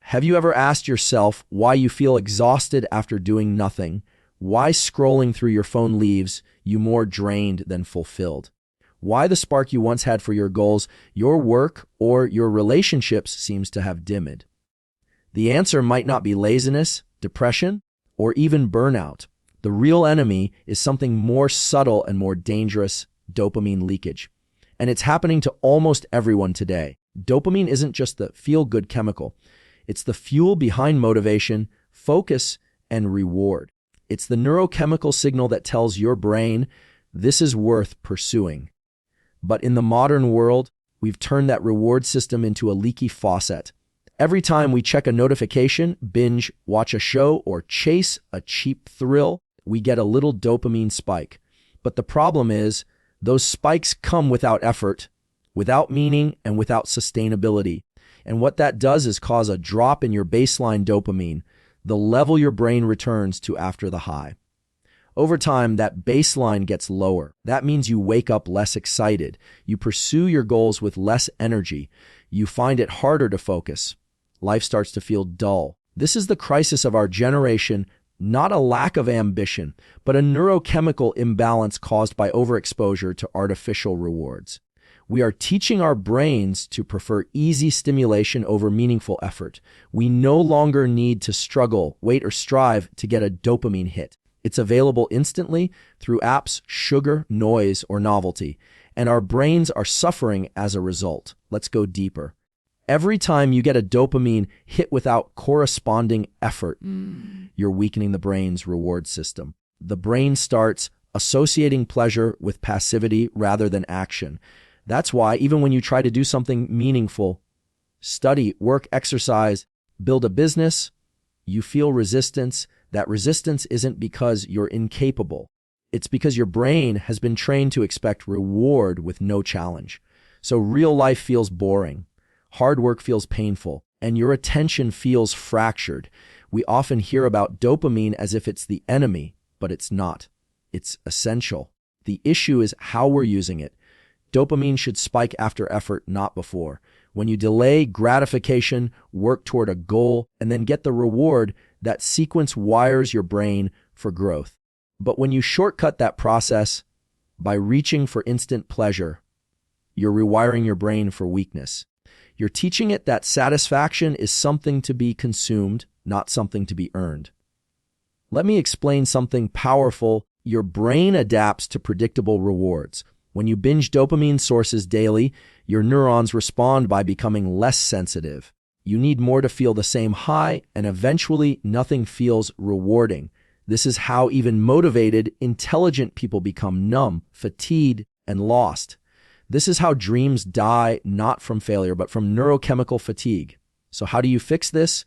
Have you ever asked yourself why you feel exhausted after doing nothing? Why scrolling through your phone leaves you more drained than fulfilled? Why the spark you once had for your goals, your work, or your relationships seems to have dimmed? The answer might not be laziness, depression, or even burnout. The real enemy is something more subtle and more dangerous: dopamine leakage. And it's happening to almost everyone today. Dopamine isn't just the feel-good chemical. It's the fuel behind motivation, focus, and reward. It's the neurochemical signal that tells your brain, this is worth pursuing. But in the modern world, we've turned that reward system into a leaky faucet. Every time we check a notification, binge, watch a show, or chase a cheap thrill, we get a little dopamine spike. But the problem is, those spikes come without effort, without meaning, and without sustainability. And what that does is cause a drop in your baseline dopamine, the level your brain returns to after the high. Over time, that baseline gets lower. That means you wake up less excited. You pursue your goals with less energy. You find it harder to focus. Life starts to feel dull. This is the crisis of our generation, not a lack of ambition, but a neurochemical imbalance caused by overexposure to artificial rewards. We are teaching our brains to prefer easy stimulation over meaningful effort. We no longer need to struggle, wait, or strive to get a dopamine hit. It's available instantly through apps, sugar, noise, or novelty, and our brains are suffering as a result. Let's go deeper. Every time you get a dopamine hit without corresponding effort, you're weakening the brain's reward system. The brain starts associating pleasure with passivity rather than action. That's why even when you try to do something meaningful, study, work, exercise, build a business, you feel resistance. That resistance isn't because you're incapable. It's because your brain has been trained to expect reward with no challenge. So real life feels boring. Hard work feels painful, and your attention feels fractured. We often hear about dopamine as if it's the enemy, but it's not. It's essential. The issue is how we're using it. Dopamine should spike after effort, not before. When you delay gratification, work toward a goal, and then get the reward, that sequence wires your brain for growth. But when you shortcut that process by reaching for instant pleasure, you're rewiring your brain for weakness. You're teaching it that satisfaction is something to be consumed, not something to be earned. Let me explain something powerful. Your brain adapts to predictable rewards. When you binge dopamine sources daily, your neurons respond by becoming less sensitive. You need more to feel the same high, and eventually nothing feels rewarding. This is how even motivated, intelligent people become numb, fatigued, and lost. This is how dreams die, not from failure, but from neurochemical fatigue. So how do you fix this?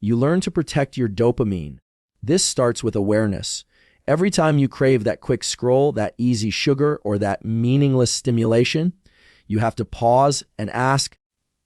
You learn to protect your dopamine. This starts with awareness. Every time you crave that quick scroll, that easy sugar, or that meaningless stimulation, you have to pause and ask,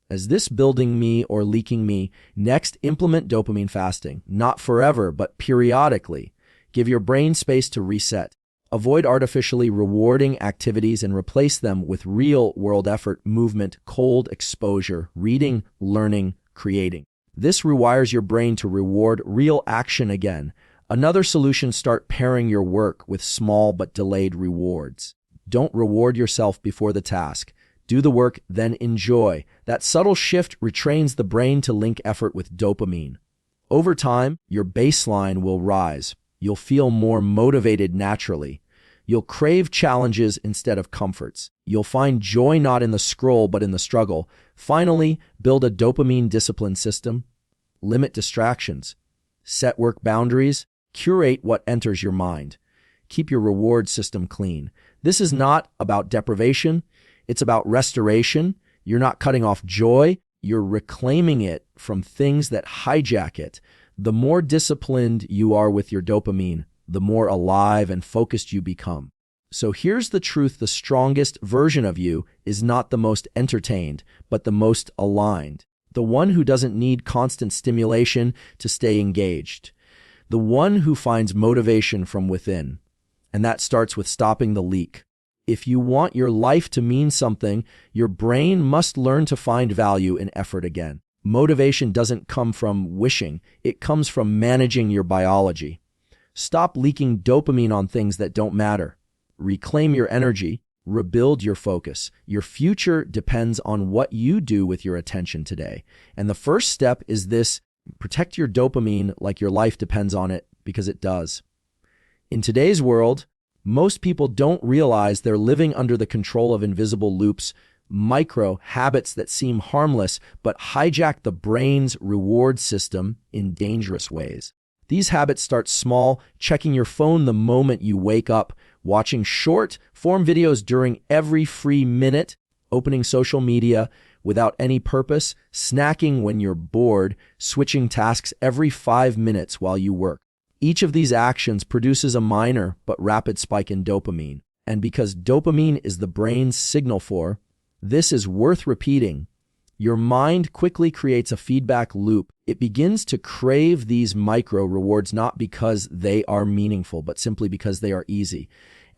is this building me or leaking me? Next, implement dopamine fasting. Not forever, but periodically. Give your brain space to reset. Avoid artificially rewarding activities and replace them with real-world effort, movement, cold exposure, reading, learning, creating. This rewires your brain to reward real action again. Another solution: start pairing your work with small but delayed rewards. Don't reward yourself before the task. Do the work, then enjoy. That subtle shift retrains the brain to link effort with dopamine. Over time, your baseline will rise. You'll feel more motivated naturally. You'll crave challenges instead of comforts. You'll find joy not in the scroll, but in the struggle. Finally, build a dopamine discipline system. Limit distractions. Set work boundaries. Curate what enters your mind. Keep your reward system clean. This is not about deprivation. It's about restoration. You're not cutting off joy. You're reclaiming it from things that hijack it. The more disciplined you are with your dopamine, the more alive and focused you become. So here's the truth: the strongest version of you is not the most entertained, but the most aligned. The one who doesn't need constant stimulation to stay engaged. The one who finds motivation from within. And that starts with stopping the leak. If you want your life to mean something, your brain must learn to find value in effort again. Motivation doesn't come from wishing, it comes from managing your biology. Stop leaking dopamine on things that don't matter. Reclaim your energy, rebuild your focus. Your future depends on what you do with your attention today. And the first step is this: protect your dopamine like your life depends on it, because it does. In today's world, most people don't realize they're living under the control of invisible loops, micro habits that seem harmless but hijack the brain's reward system in dangerous ways. These habits start small: checking your phone the moment you wake up, watching short-form videos during every free minute, opening social media without any purpose, snacking when you're bored, switching tasks every 5 minutes while you work. Each of these actions produces a minor but rapid spike in dopamine. And because dopamine is the brain's signal for "this is worth repeating," your mind quickly creates a feedback loop. It begins to crave these micro rewards not because they are meaningful, but simply because they are easy.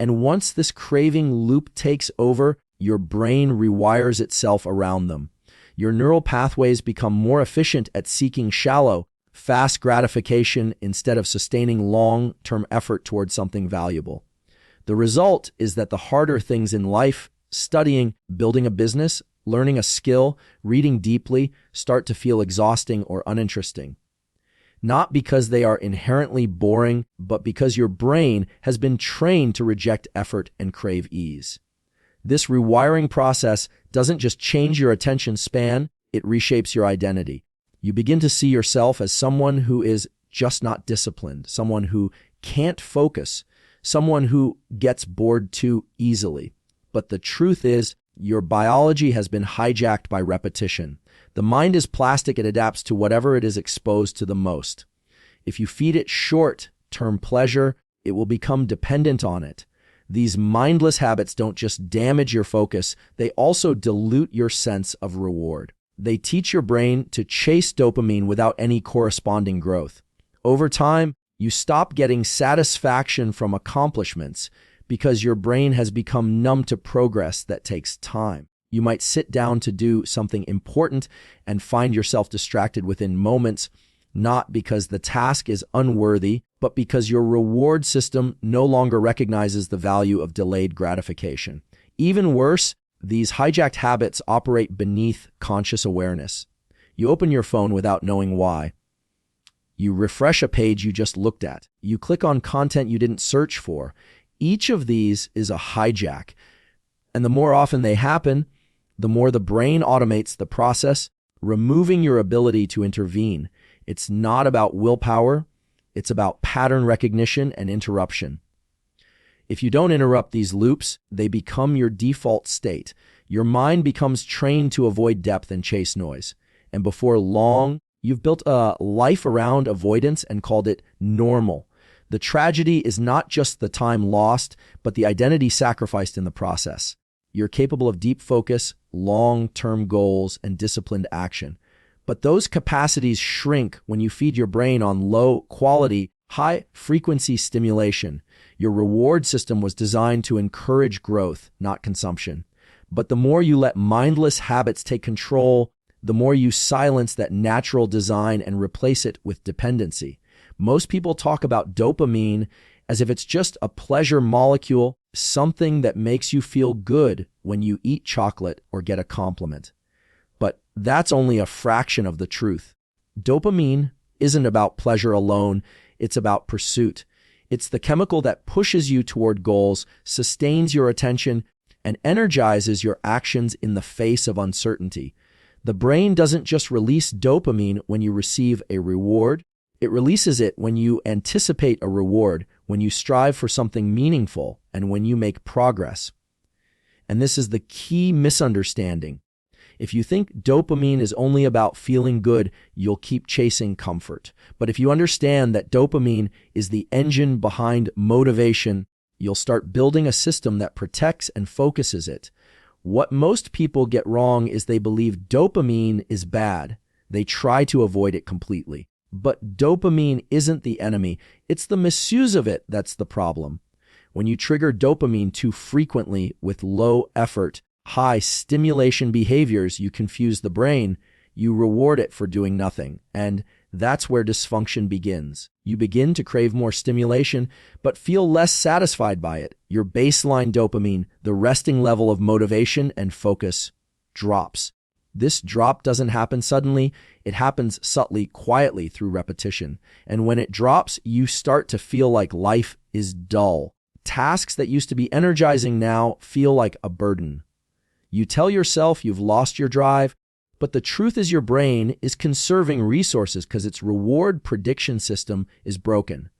And once this craving loop takes over, your brain rewires itself around them. Your neural pathways become more efficient at seeking shallow, fast gratification instead of sustaining long-term effort towards something valuable. The result is that the harder things in life, studying, building a business, learning a skill, reading deeply, start to feel exhausting or uninteresting. Not because they are inherently boring, but because your brain has been trained to reject effort and crave ease. This rewiring process doesn't just change your attention span, it reshapes your identity. You begin to see yourself as someone who is just not disciplined, someone who can't focus, someone who gets bored too easily. But the truth is, your biology has been hijacked by repetition. The mind is plastic; it adapts to whatever it is exposed to the most. If you feed it short-term pleasure, it will become dependent on it. These mindless habits don't just damage your focus, they also dilute your sense of reward. They teach your brain to chase dopamine without any corresponding growth. Over time, you stop getting satisfaction from accomplishments because your brain has become numb to progress that takes time. You might sit down to do something important and find yourself distracted within moments, not because the task is unworthy, but because your reward system no longer recognizes the value of delayed gratification. Even worse, these hijacked habits operate beneath conscious awareness. You open your phone without knowing why. You refresh a page you just looked at. You click on content you didn't search for. Each of these is a hijack. And the more often they happen, the more the brain automates the process, removing your ability to intervene. It's not about willpower. It's about pattern recognition and interruption. If you don't interrupt these loops, they become your default state. Your mind becomes trained to avoid depth and chase noise. And before long, you've built a life around avoidance and called it normal. The tragedy is not just the time lost, but the identity sacrificed in the process. You're capable of deep focus, long-term goals, and disciplined action. But those capacities shrink when you feed your brain on low-quality, high-frequency stimulation. Your reward system was designed to encourage growth, not consumption. But the more you let mindless habits take control, the more you silence that natural design and replace it with dependency. Most people talk about dopamine as if it's just a pleasure molecule, something that makes you feel good when you eat chocolate or get a compliment. But that's only a fraction of the truth. Dopamine isn't about pleasure alone, it's about pursuit. It's the chemical that pushes you toward goals, sustains your attention, and energizes your actions in the face of uncertainty. The brain doesn't just release dopamine when you receive a reward. It releases it when you anticipate a reward, when you strive for something meaningful, and when you make progress. And this is the key misunderstanding. If you think dopamine is only about feeling good, you'll keep chasing comfort. But if you understand that dopamine is the engine behind motivation, you'll start building a system that protects and focuses it. What most people get wrong is they believe dopamine is bad. They try to avoid it completely. But dopamine isn't the enemy. It's the misuse of it that's the problem. When you trigger dopamine too frequently with low effort, high stimulation behaviors, you confuse the brain. you reward it for doing nothing. And that's where dysfunction begins. You begin to crave more stimulation, but feel less satisfied by it. Your baseline dopamine, the resting level of motivation and focus, drops. This drop doesn't happen suddenly. It happens subtly, quietly through repetition. And when it drops, you start to feel like life is dull. Tasks that used to be energizing now feel like a burden. You tell yourself you've lost your drive, but the truth is your brain is conserving resources because its reward prediction system is broken.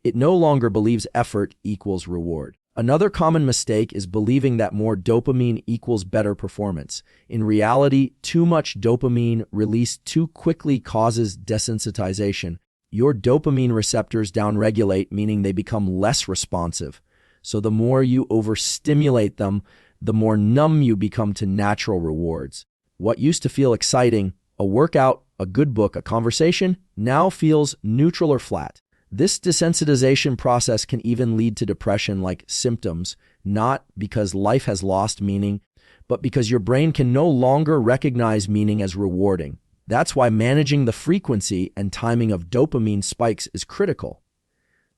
It no longer believes effort equals reward. Another common mistake is believing that more dopamine equals better performance. In reality, too much dopamine released too quickly causes desensitization. Your dopamine receptors downregulate, meaning they become less responsive. So the more you overstimulate them, the more numb you become to natural rewards. What used to feel exciting, a workout, a good book, a conversation, now feels neutral or flat. This desensitization process can even lead to depression-like symptoms, not because life has lost meaning, but because your brain can no longer recognize meaning as rewarding. That's why managing the frequency and timing of dopamine spikes is critical.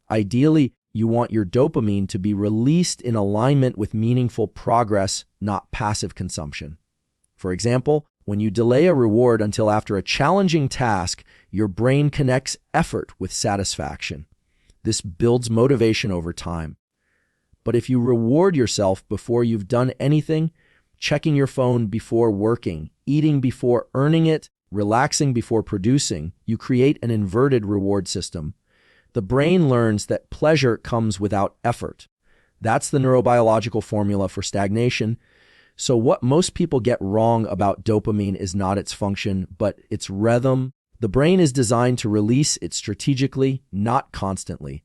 Ideally, you want your dopamine to be released in alignment with meaningful progress, not passive consumption. For example, when you delay a reward until after a challenging task, your brain connects effort with satisfaction. This builds motivation over time. But if you reward yourself before you've done anything, checking your phone before working, eating before earning it, relaxing before producing, you create an inverted reward system. The brain learns that pleasure comes without effort. That's the neurobiological formula for stagnation. So what most people get wrong about dopamine is not its function, but its rhythm. The brain is designed to release it strategically, not constantly.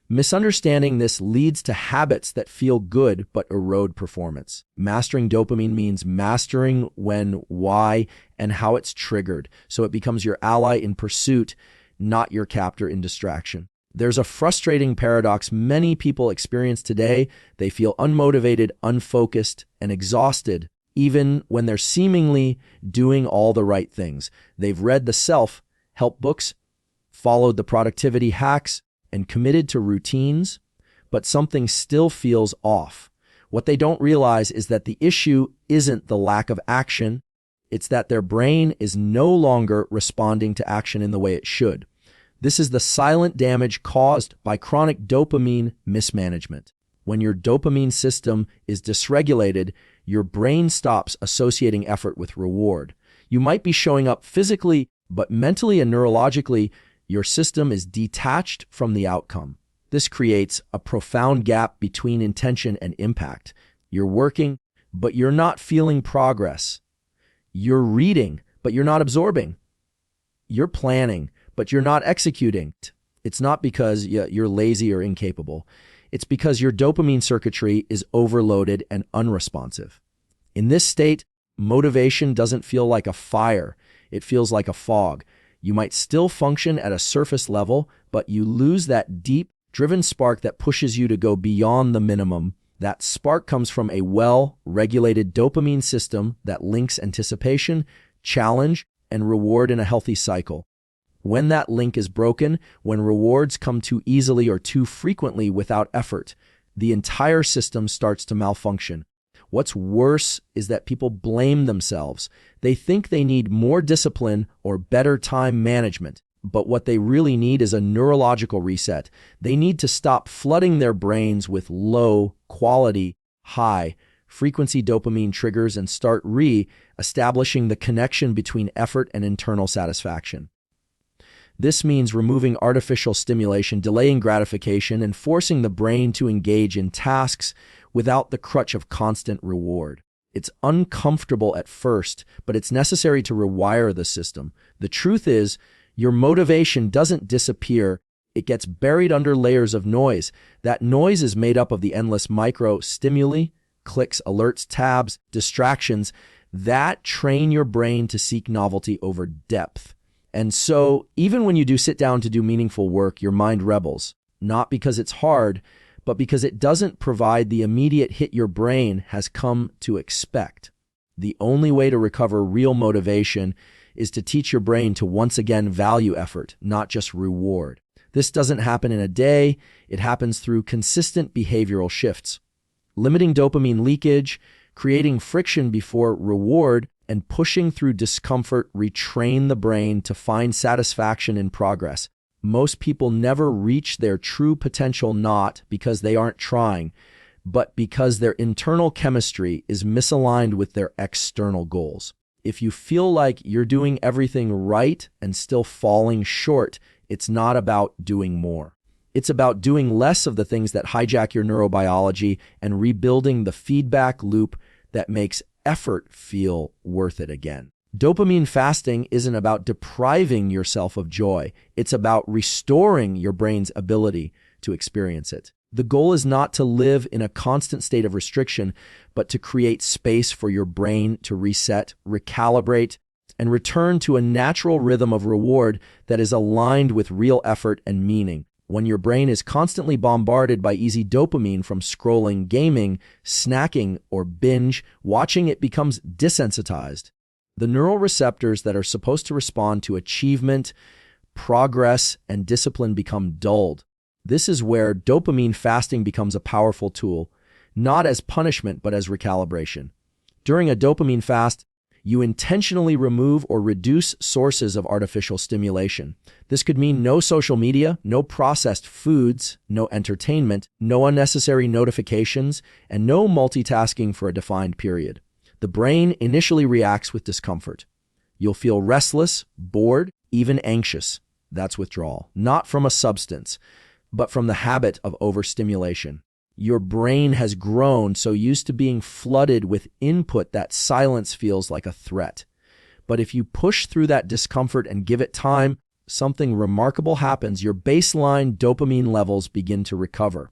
Misunderstanding this leads to habits that feel good but erode performance. Mastering dopamine means mastering when, why, and how it's triggered, so it becomes your ally in pursuit, not your captor in distraction. There's a frustrating paradox many people experience today. They feel unmotivated, unfocused, and exhausted, even when they're seemingly doing all the right things. They've read the self-help books, followed the productivity hacks, and committed to routines, but something still feels off. What they don't realize is that the issue isn't the lack of action. It's that their brain is no longer responding to action in the way it should. This is the silent damage caused by chronic dopamine mismanagement. When your dopamine system is dysregulated, your brain stops associating effort with reward. You might be showing up physically, but mentally and neurologically, your system is detached from the outcome. This creates a profound gap between intention and impact. You're working, but you're not feeling progress. You're reading, but you're not absorbing. You're planning, but you're not executing. It's not because you're lazy or incapable. It's because your dopamine circuitry is overloaded and unresponsive. In this state, motivation doesn't feel like a fire. It feels like a fog. You might still function at a surface level, but you lose that deep, driven spark that pushes you to go beyond the minimum. That spark comes from a well-regulated dopamine system that links anticipation, challenge, and reward in a healthy cycle. When that link is broken, when rewards come too easily or too frequently without effort, the entire system starts to malfunction. What's worse is that people blame themselves. They think they need more discipline or better time management, but what they really need is a neurological reset. They need to stop flooding their brains with low-quality, high-frequency dopamine triggers and start re-establishing the connection between effort and internal satisfaction. This means removing artificial stimulation, delaying gratification, and forcing the brain to engage in tasks without the crutch of constant reward. It's uncomfortable at first, but it's necessary to rewire the system. The truth is, your motivation doesn't disappear. It gets buried under layers of noise. That noise is made up of the endless micro-stimuli, clicks, alerts, tabs, distractions, that train your brain to seek novelty over depth. And so, even when you do sit down to do meaningful work, your mind rebels, not because it's hard, but because it doesn't provide the immediate hit your brain has come to expect. The only way to recover real motivation is to teach your brain to once again value effort, not just reward. This doesn't happen in a day. It happens through consistent behavioral shifts. Limiting dopamine leakage, creating friction before reward, and pushing through discomfort retrain the brain to find satisfaction in progress. Most people never reach their true potential not because they aren't trying, but because their internal chemistry is misaligned with their external goals. If you feel like you're doing everything right and still falling short, it's not about doing more. It's about doing less of the things that hijack your neurobiology and rebuilding the feedback loop that makes effort feel worth it again. Dopamine fasting isn't about depriving yourself of joy. It's about restoring your brain's ability to experience it. The goal is not to live in a constant state of restriction, but to create space for your brain to reset, recalibrate, and return to a natural rhythm of reward that is aligned with real effort and meaning. When your brain is constantly bombarded by easy dopamine from scrolling, gaming, snacking, or binge, watching, it becomes desensitized. The neural receptors that are supposed to respond to achievement, progress, and discipline become dulled. This is where dopamine fasting becomes a powerful tool, not as punishment, but as recalibration. During a dopamine fast, you intentionally remove or reduce sources of artificial stimulation. This could mean no social media, no processed foods, no entertainment, no unnecessary notifications, and no multitasking for a defined period. The brain initially reacts with discomfort. You'll feel restless, bored, even anxious. That's withdrawal, not from a substance, but from the habit of overstimulation. Your brain has grown so used to being flooded with input that silence feels like a threat. But if you push through that discomfort and give it time, something remarkable happens. Your baseline dopamine levels begin to recover.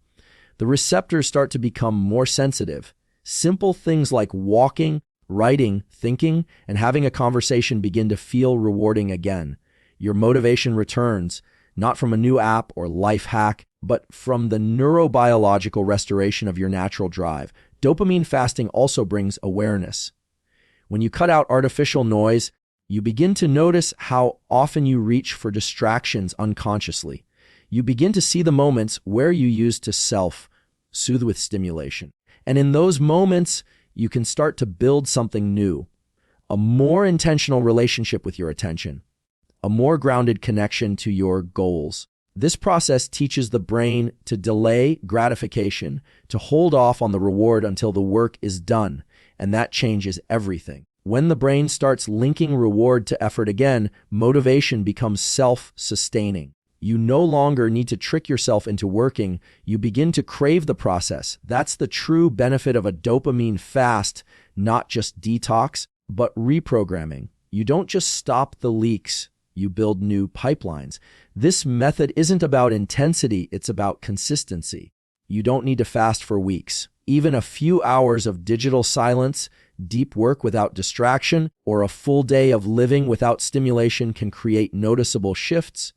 The receptors start to become more sensitive. Simple things like walking, writing, thinking, and having a conversation begin to feel rewarding again. Your motivation returns, not from a new app or life hack, but from the neurobiological restoration of your natural drive. Dopamine fasting also brings awareness. When you cut out artificial noise, you begin to notice how often you reach for distractions unconsciously. You begin to see the moments where you used to self-soothe with stimulation. And in those moments, you can start to build something new, a more intentional relationship with your attention, a more grounded connection to your goals. This process teaches the brain to delay gratification, to hold off on the reward until the work is done, and that changes everything. When the brain starts linking reward to effort again, motivation becomes self-sustaining. You no longer need to trick yourself into working. You begin to crave the process. That's the true benefit of a dopamine fast, not just detox, but reprogramming. You don't just stop the leaks. You build new pipelines. This method isn't about intensity, it's about consistency. You don't need to fast for weeks. Even a few hours of digital silence, deep work without distraction, or a full day of living without stimulation can create noticeable shifts.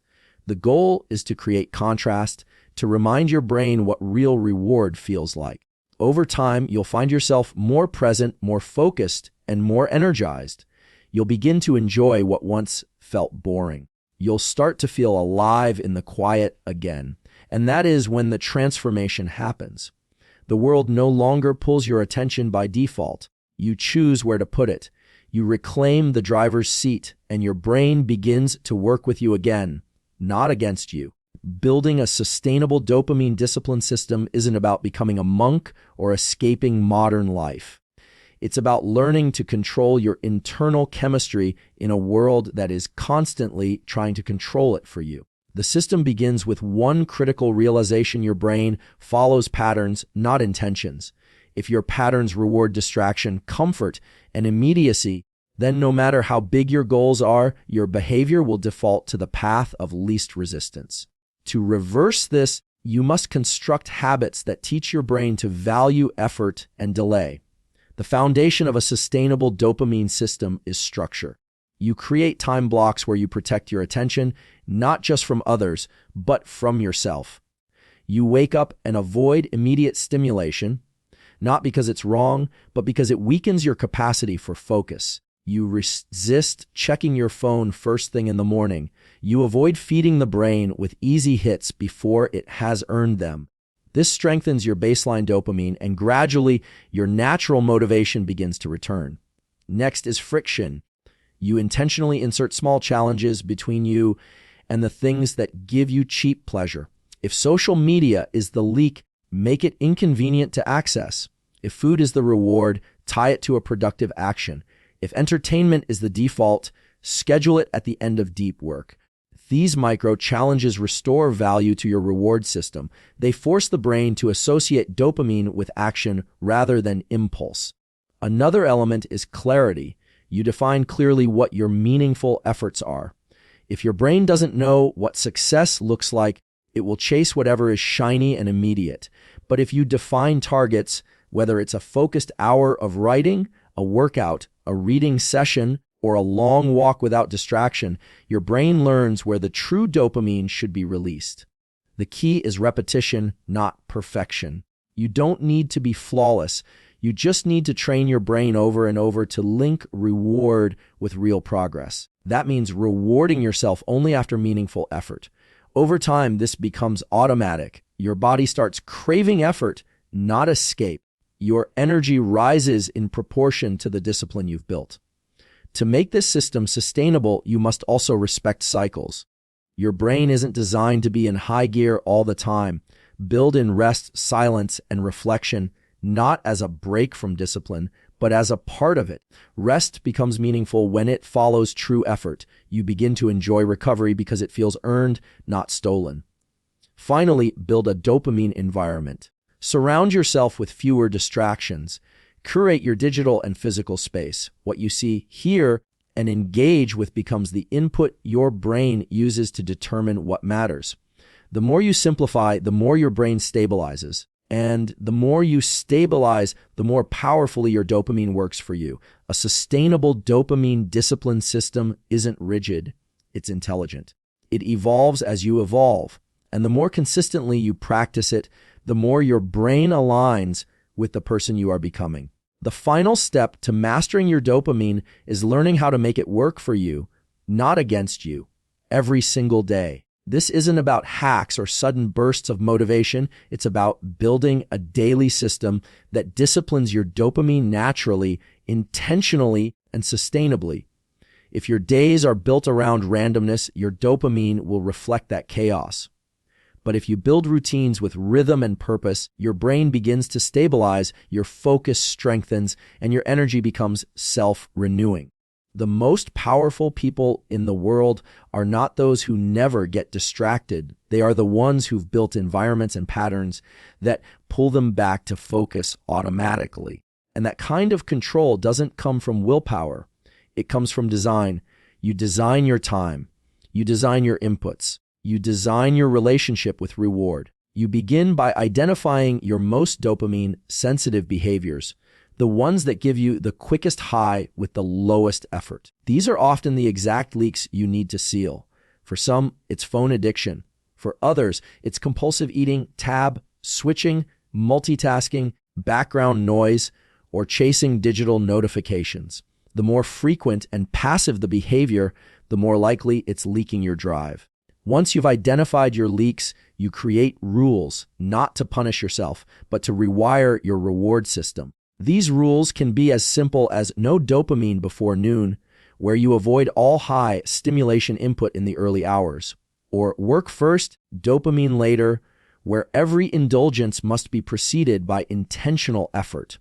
The goal is to create contrast, to remind your brain what real reward feels like. Over time, you'll find yourself more present, more focused, and more energized. You'll begin to enjoy what once felt boring. You'll start to feel alive in the quiet again. And that is when the transformation happens. The world no longer pulls your attention by default. You choose where to put it. You reclaim the driver's seat, and your brain begins to work with you again, not against you. Building a sustainable dopamine discipline system isn't about becoming a monk or escaping modern life. It's about learning to control your internal chemistry in a world that is constantly trying to control it for you. The system begins with one critical realization: your brain follows patterns, not intentions. If your patterns reward distraction, comfort, and immediacy, then no matter how big your goals are, your behavior will default to the path of least resistance. To reverse this, you must construct habits that teach your brain to value effort and delay. The foundation of a sustainable dopamine system is structure. You create time blocks where you protect your attention, not just from others, but from yourself. You wake up and avoid immediate stimulation, not because it's wrong, but because it weakens your capacity for focus. You resist checking your phone first thing in the morning. You avoid feeding the brain with easy hits before it has earned them. This strengthens your baseline dopamine, and gradually your natural motivation begins to return. Next is friction. You intentionally insert small challenges between you and the things that give you cheap pleasure. If social media is the leak, make it inconvenient to access. If food is the reward, tie it to a productive action. If entertainment is the default, schedule it at the end of deep work. These micro challenges restore value to your reward system. They force the brain to associate dopamine with action rather than impulse. Another element is clarity. You define clearly what your meaningful efforts are. If your brain doesn't know what success looks like, it will chase whatever is shiny and immediate. But if you define targets, whether it's a focused hour of writing, a workout, a reading session, or a long walk without distraction, your brain learns where the true dopamine should be released. The key is repetition, not perfection. You don't need to be flawless. You just need to train your brain over and over to link reward with real progress. That means rewarding yourself only after meaningful effort. Over time, this becomes automatic. Your body starts craving effort, not escape. Your energy rises in proportion to the discipline you've built. To make this system sustainable, you must also respect cycles. Your brain isn't designed to be in high gear all the time. Build in rest, silence, and reflection, not as a break from discipline, but as a part of it. Rest becomes meaningful when it follows true effort. You begin to enjoy recovery because it feels earned, not stolen. Finally, build a dopamine environment. Surround yourself with fewer distractions. Curate your digital and physical space. What you see, hear, and engage with becomes the input your brain uses to determine what matters. The more you simplify, the more your brain stabilizes. And the more you stabilize, the more powerfully your dopamine works for you. A sustainable dopamine discipline system isn't rigid, it's intelligent. It evolves as you evolve. And the more consistently you practice it, the more your brain aligns with the person you are becoming. The final step to mastering your dopamine is learning how to make it work for you, not against you, every single day. This isn't about hacks or sudden bursts of motivation. It's about building a daily system that disciplines your dopamine naturally, intentionally, and sustainably. If your days are built around randomness, your dopamine will reflect that chaos. But if you build routines with rhythm and purpose, your brain begins to stabilize, your focus strengthens, and your energy becomes self-renewing. The most powerful people in the world are not those who never get distracted. They are the ones who've built environments and patterns that pull them back to focus automatically. And that kind of control doesn't come from willpower. It comes from design. You design your time. You design your inputs. You design your relationship with reward. You begin by identifying your most dopamine-sensitive behaviors, the ones that give you the quickest high with the lowest effort. These are often the exact leaks you need to seal. For some, it's phone addiction. For others, it's compulsive eating, tab, switching, multitasking, background noise, or chasing digital notifications. The more frequent and passive the behavior, the more likely it's leaking your drive. Once you've identified your leaks, you create rules, not to punish yourself, but to rewire your reward system. These rules can be as simple as no dopamine before noon, where you avoid all high stimulation input in the early hours, or work first, dopamine later, where every indulgence must be preceded by intentional effort.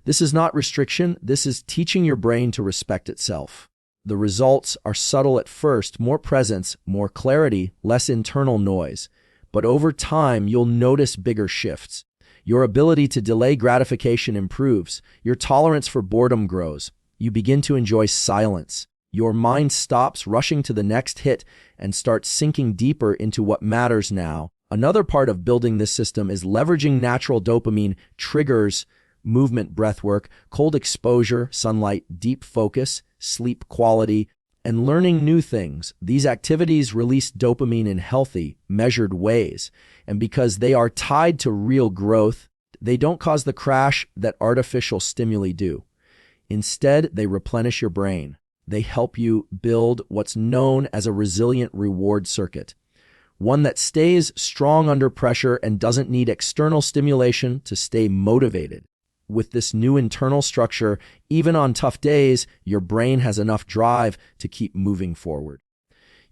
This is not restriction, this is teaching your brain to respect itself. The results are subtle at first, more presence, more clarity, less internal noise. But over time, you'll notice bigger shifts. Your ability to delay gratification improves. Your tolerance for boredom grows. You begin to enjoy silence. Your mind stops rushing to the next hit and starts sinking deeper into what matters now. Another part of building this system is leveraging natural dopamine triggers, movement, breath work, cold exposure, sunlight, deep focus, sleep quality, and learning new things. These activities release dopamine in healthy, measured ways. And because they are tied to real growth, they don't cause the crash that artificial stimuli do. Instead, they replenish your brain. They help you build what's known as a resilient reward circuit, one that stays strong under pressure and doesn't need external stimulation to stay motivated. With this new internal structure, even on tough days, your brain has enough drive to keep moving forward.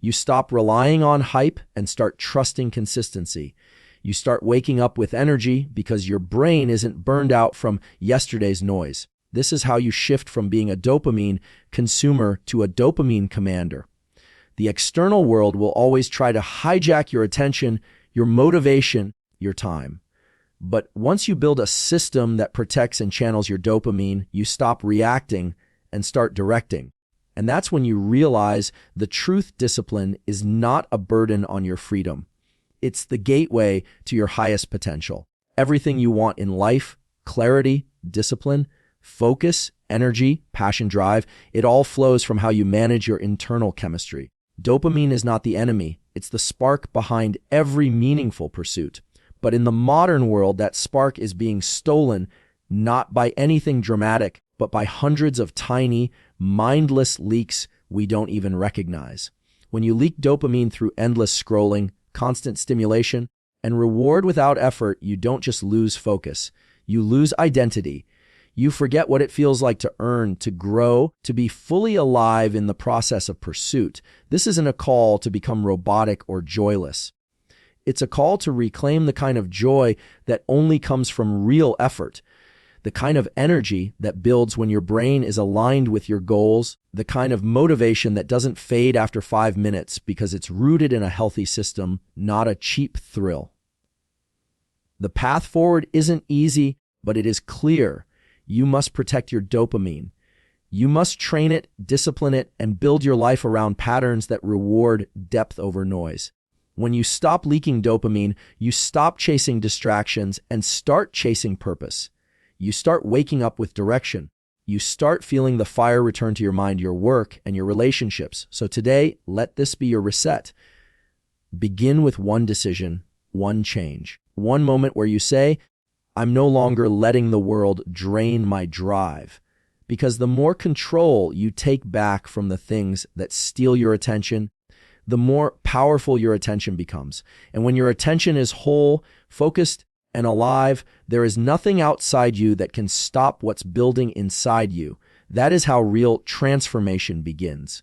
You stop relying on hype and start trusting consistency. You start waking up with energy because your brain isn't burned out from yesterday's noise. This is how you shift from being a dopamine consumer to a dopamine commander. The external world will always try to hijack your attention, your motivation, your time. But once you build a system that protects and channels your dopamine, you stop reacting and start directing. And that's when you realize the truth discipline is not a burden on your freedom. It's the gateway to your highest potential. Everything you want in life, clarity, discipline, focus, energy, passion, drive, it all flows from how you manage your internal chemistry. Dopamine is not the enemy. It's the spark behind every meaningful pursuit. But in the modern world, that spark is being stolen not by anything dramatic, but by hundreds of tiny, mindless leaks we don't even recognize. When you leak dopamine through endless scrolling, constant stimulation, and reward without effort, you don't just lose focus. You lose identity. You forget what it feels like to earn, to grow, to be fully alive in the process of pursuit. This isn't a call to become robotic or joyless. It's a call to reclaim the kind of joy that only comes from real effort, the kind of energy that builds when your brain is aligned with your goals, the kind of motivation that doesn't fade after 5 minutes because it's rooted in a healthy system, not a cheap thrill. The path forward isn't easy, but it is clear. You must protect your dopamine. You must train it, discipline it, and build your life around patterns that reward depth over noise. When you stop leaking dopamine, you stop chasing distractions and start chasing purpose. You start waking up with direction. You start feeling the fire return to your mind, your work, and your relationships. So today, let this be your reset. Begin with one decision, one change, one moment where you say, I'm no longer letting the world drain my drive. Because the more control you take back from the things that steal your attention, the more powerful your attention becomes. And when your attention is whole, focused, and alive, there is nothing outside you that can stop what's building inside you. That is how real transformation begins.